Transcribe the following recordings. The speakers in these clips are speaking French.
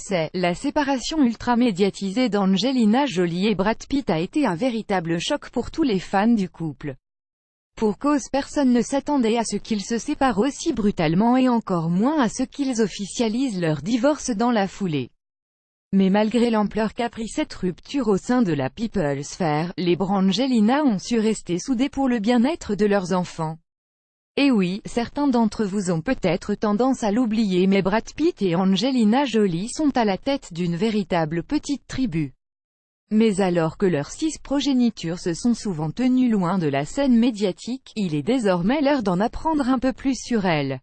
succès. La séparation ultra-médiatisée d'Angelina Jolie et Brad Pitt a été un véritable choc pour tous les fans du couple. Pour cause, personne ne s'attendait à ce qu'ils se séparent aussi brutalement et encore moins à ce qu'ils officialisent leur divorce dans la foulée. Mais malgré l'ampleur qu'a pris cette rupture au sein de la people sphere, les Brangelina ont su rester soudés pour le bien-être de leurs enfants. Et oui, certains d'entre vous ont peut-être tendance à l'oublier, mais Brad Pitt et Angelina Jolie sont à la tête d'une véritable petite tribu. Mais alors que leurs 6 progénitures se sont souvent tenues loin de la scène médiatique, il est désormais l'heure d'en apprendre un peu plus sur elles.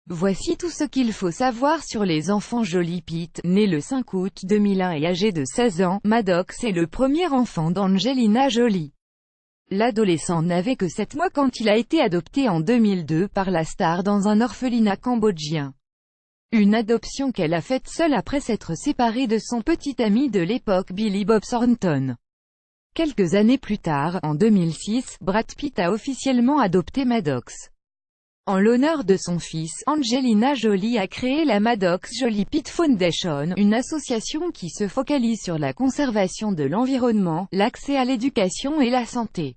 Voici tout ce qu'il faut savoir sur les enfants Jolie. Pitt, né le 5 août 2001 et âgé de 16 ans, Maddox est le premier enfant d'Angelina Jolie. L'adolescent n'avait que 7 mois quand il a été adopté en 2002 par la star dans un orphelinat cambodgien. Une adoption qu'elle a faite seule après s'être séparée de son petit ami de l'époque Billy Bob Thornton. Quelques années plus tard, en 2006, Brad Pitt a officiellement adopté Maddox. En l'honneur de son fils, Angelina Jolie a créé la Maddox Jolie Pitt Foundation, une association qui se focalise sur la conservation de l'environnement, l'accès à l'éducation et la santé.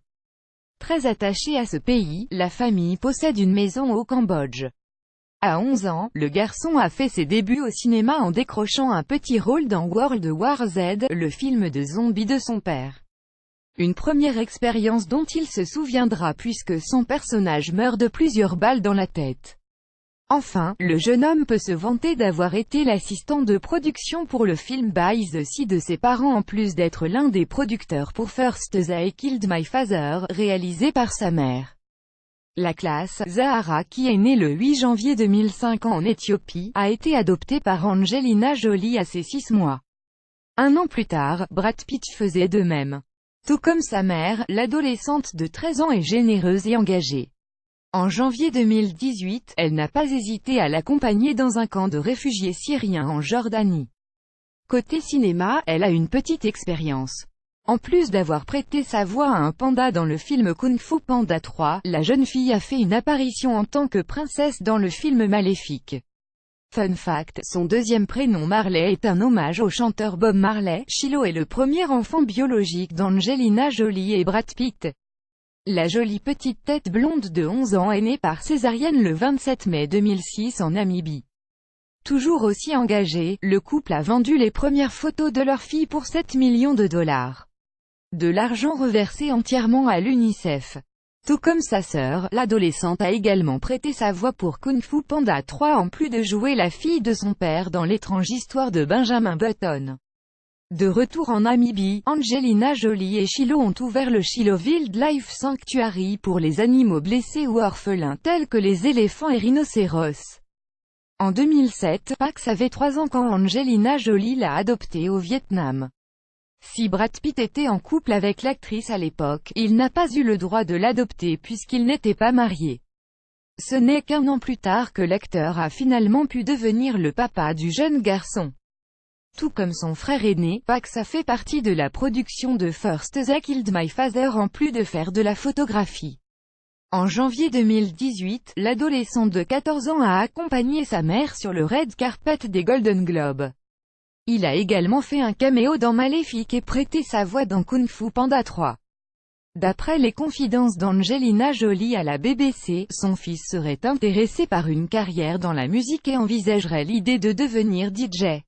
Très attachée à ce pays, la famille possède une maison au Cambodge. À 11 ans, le garçon a fait ses débuts au cinéma en décrochant un petit rôle dans World War Z, le film de zombies de son père. Une première expérience dont il se souviendra puisque son personnage meurt de plusieurs balles dans la tête. Enfin, le jeune homme peut se vanter d'avoir été l'assistant de production pour le film By the Sea de ses parents en plus d'être l'un des producteurs pour First They Killed My Father, réalisé par sa mère. La classe, Zahara, qui est née le 8 janvier 2005 en Éthiopie, a été adoptée par Angelina Jolie à ses 6 mois. Un an plus tard, Brad Pitt faisait de même. Tout comme sa mère, l'adolescente de 13 ans est généreuse et engagée. En janvier 2018, elle n'a pas hésité à l'accompagner dans un camp de réfugiés syriens en Jordanie. Côté cinéma, elle a une petite expérience. En plus d'avoir prêté sa voix à un panda dans le film Kung Fu Panda 3, la jeune fille a fait une apparition en tant que princesse dans le film Maléfique. Fun fact, son deuxième prénom Marley est un hommage au chanteur Bob Marley. Shiloh est le premier enfant biologique d'Angelina Jolie et Brad Pitt. La jolie petite tête blonde de 11 ans est née par césarienne le 27 mai 2006 en Namibie. Toujours aussi engagé, le couple a vendu les premières photos de leur fille pour 7 millions de dollars. De l'argent reversé entièrement à l'UNICEF. Tout comme sa sœur, l'adolescente a également prêté sa voix pour Kung Fu Panda 3 en plus de jouer la fille de son père dans l'étrange histoire de Benjamin Button. De retour en Namibie, Angelina Jolie et Shiloh ont ouvert le Shiloh Wildlife Sanctuary pour les animaux blessés ou orphelins tels que les éléphants et rhinocéros. En 2007, Pax avait 3 ans quand Angelina Jolie l'a adopté au Vietnam. Si Brad Pitt était en couple avec l'actrice à l'époque, il n'a pas eu le droit de l'adopter puisqu'il n'était pas marié. Ce n'est qu'un an plus tard que l'acteur a finalement pu devenir le papa du jeune garçon. Tout comme son frère aîné, Pax a fait partie de la production de First They Killed My Father en plus de faire de la photographie. En janvier 2018, l'adolescent de 14 ans a accompagné sa mère sur le red carpet des Golden Globes. Il a également fait un caméo dans Maléfique et prêté sa voix dans Kung Fu Panda 3. D'après les confidences d'Angelina Jolie à la BBC, son fils serait intéressé par une carrière dans la musique et envisagerait l'idée de devenir DJ.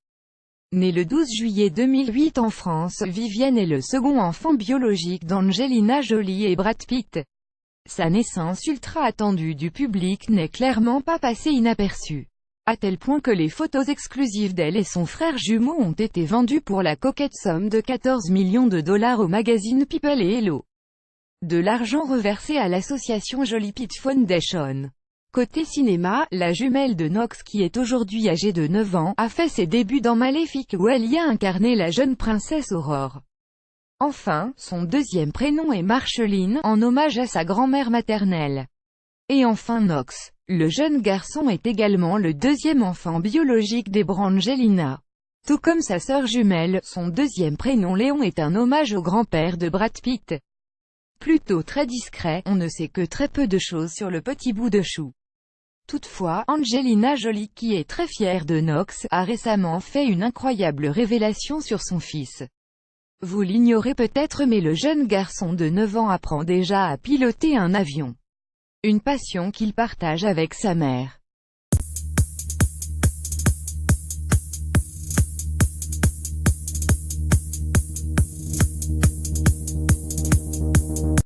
Né le 12 juillet 2008 en France, Vivienne est le second enfant biologique d'Angelina Jolie et Brad Pitt. Sa naissance ultra attendue du public n'est clairement pas passée inaperçue. À tel point que les photos exclusives d'elle et son frère jumeau ont été vendues pour la coquette somme de 14 millions de dollars au magazine People et Hello. De l'argent reversé à l'association Jolie Pitt Foundation. Côté cinéma, la jumelle de Knox qui est aujourd'hui âgée de 9 ans, a fait ses débuts dans Maléfique où elle y a incarné la jeune princesse Aurore. Enfin, son deuxième prénom est Marceline, en hommage à sa grand-mère maternelle. Et enfin Knox. Le jeune garçon est également le deuxième enfant biologique des Brangelina. Tout comme sa sœur jumelle, son deuxième prénom Léon est un hommage au grand-père de Brad Pitt. Plutôt très discret, on ne sait que très peu de choses sur le petit bout de chou. Toutefois, Angelina Jolie, qui est très fière de Knox, a récemment fait une incroyable révélation sur son fils. Vous l'ignorez peut-être mais le jeune garçon de 9 ans apprend déjà à piloter un avion. Une passion qu'il partage avec sa mère.